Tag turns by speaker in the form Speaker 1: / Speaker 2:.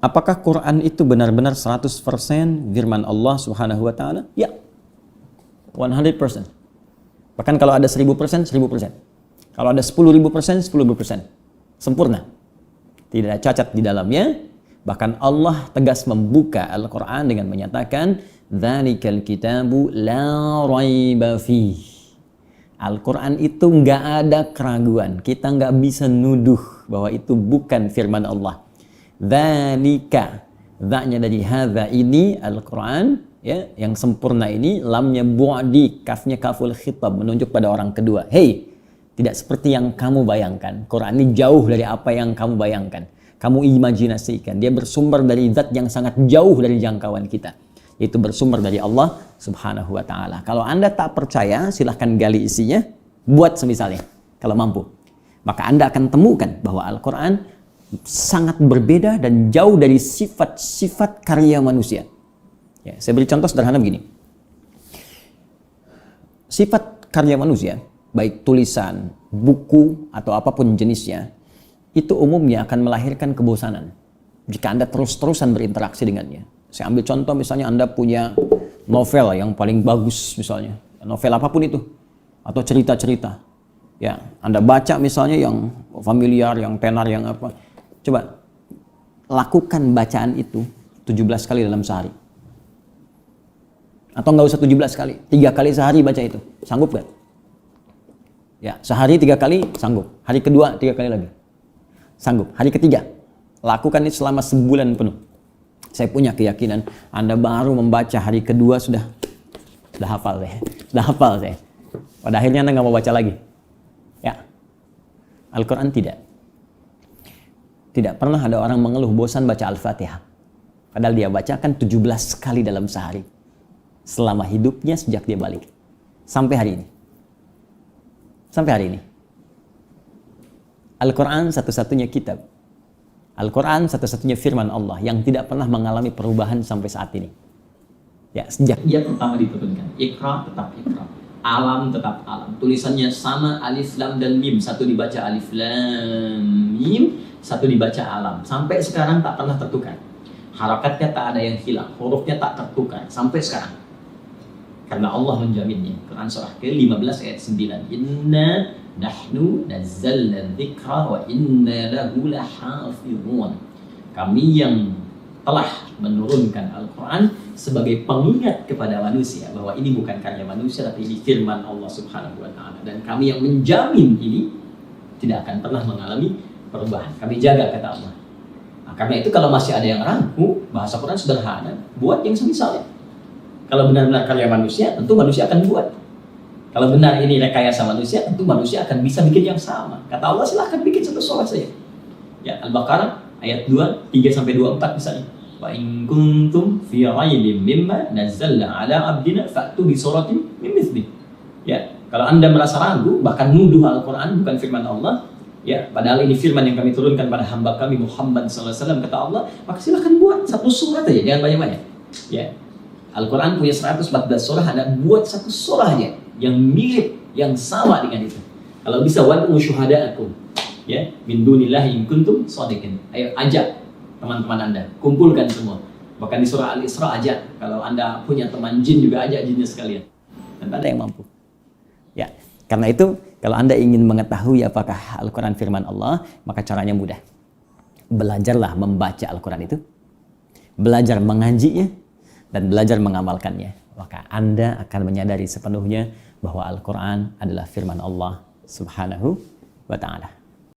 Speaker 1: Apakah Quran itu benar-benar 100% firman Allah Subhanahu wa taala? Ya. 100%. Bahkan kalau ada 1000%, 1000%. Kalau ada 10.000%, 10.000%. Sempurna. Tidak ada cacat di dalamnya. Bahkan Allah tegas membuka Al-Quran dengan menyatakan, "Dzalikal kitabu la raiba fih." Al-Quran itu nggak ada keraguan. Kita nggak bisa nuduh bahwa itu bukan firman Allah. Dzalika, dzanya dari hadza ini Al-Quran, ya, yang sempurna ini, lamnya bu'di, kafnya kaful khitab, menunjuk pada orang kedua. Hey, tidak seperti yang kamu bayangkan. Quran ini jauh dari apa yang kamu bayangkan. Kamu imajinasikan. Dia bersumber dari zat yang sangat jauh dari jangkauan kita. Itu bersumber dari Allah Subhanahu wa ta'ala. Kalau Anda tak percaya, silahkan gali isinya. Buat semisalnya, kalau mampu. Maka Anda akan temukan bahwa Al-Quran sangat berbeda dan jauh dari sifat-sifat karya manusia. Ya, saya beri contoh sederhana begini. Sifat karya manusia, baik tulisan, buku, atau apapun jenisnya, itu umumnya akan melahirkan kebosanan jika Anda terus-terusan berinteraksi dengannya. Saya ambil contoh, misalnya Anda punya novel yang paling bagus misalnya, novel apapun itu, atau cerita-cerita. Ya, Anda baca misalnya yang familiar, yang tenar, yang apa. Coba lakukan bacaan itu 17 kali dalam sehari. Atau nggak usah 17 kali, 3 kali sehari baca itu. Sanggup gak? Ya, sehari 3 kali sanggup. Hari kedua 3 kali lagi. Sanggup. Hari ketiga, lakukan itu selama sebulan penuh. Saya punya keyakinan Anda baru membaca hari kedua sudah hafal saya. Sudah hafal saya. Pada akhirnya Anda nggak mau baca lagi. Ya. Al-Quran tidak. Tidak pernah ada orang mengeluh bosan baca Al-Fatihah. Padahal dia bacakan 17 kali dalam sehari. Selama hidupnya sejak dia balik. Sampai hari ini. Sampai hari ini. Al-Quran satu-satunya kitab. Al-Quran satu-satunya firman Allah yang tidak pernah mengalami perubahan sampai saat ini. Ya, sejak ia pertama diturunkan. Iqra tetap Iqra. Alam tetap alam. Tulisannya sama, alif, lam, dan mim. Satu dibaca alif, lam, mim. Satu dibaca alam. Sampai sekarang tak pernah tertukar. Harakatnya tak ada yang hilang. Hurufnya tak tertukar. Sampai sekarang. Karena Allah menjaminnya. Quran surah ke-15 ayat 9. Inna nahnu nazzalna dzikra wa inna lahu lahafizun. Kami yang telah menurunkan Al-Quran sebagai pengingat kepada manusia bahwa ini bukan karya manusia tapi ini firman Allah Subhanahu wa ta'ala, dan kami yang menjamin ini tidak akan pernah mengalami perubahan. Kami jaga, kata Allah. Nah, karena itu kalau masih ada yang ragu, bahasa Quran sederhana, buat yang semisalnya. Kalau benar-benar karya manusia, tentu manusia akan buat. Kalau benar ini rekayasa manusia, tentu manusia akan bisa bikin yang sama. Kata Allah, silahkan bikin satu surah saja. Ya, Al-Baqarah ayat 2, 3-24 misalnya. Wa in kuntum fi raibin mimma nazzalna ala abdina fa'tu bi suratin min mithli. Ya, kalau Anda merasa ragu, bahkan nuduh Al-Quran bukan firman Allah, ya, padahal ini firman yang kami turunkan pada hamba kami Muhammad SAW, kata Allah, maka silahkan buat satu surat aja, jangan banyak-banyak. Ya, Al-Quran punya 114 surah, Anda buat satu surah aja yang mirip, yang sama dengan itu. Kalau bisa, wad'u syuhada'akum, ya, min dunillahi in kuntum shadiqin. Ayo ajak teman-teman Anda, kumpulkan semua. Bahkan di surah Al-Isra ajak, kalau Anda punya teman jin juga ajak jinnya sekalian. Dan ada yang mampu. Ya, karena itu kalau Anda ingin mengetahui apakah Al-Quran firman Allah, maka caranya mudah. Belajarlah membaca Al-Quran itu, belajar mengajinya, dan belajar mengamalkannya. Maka Anda akan menyadari sepenuhnya bahwa Al-Quran adalah firman Allah Subhanahu wa ta'ala.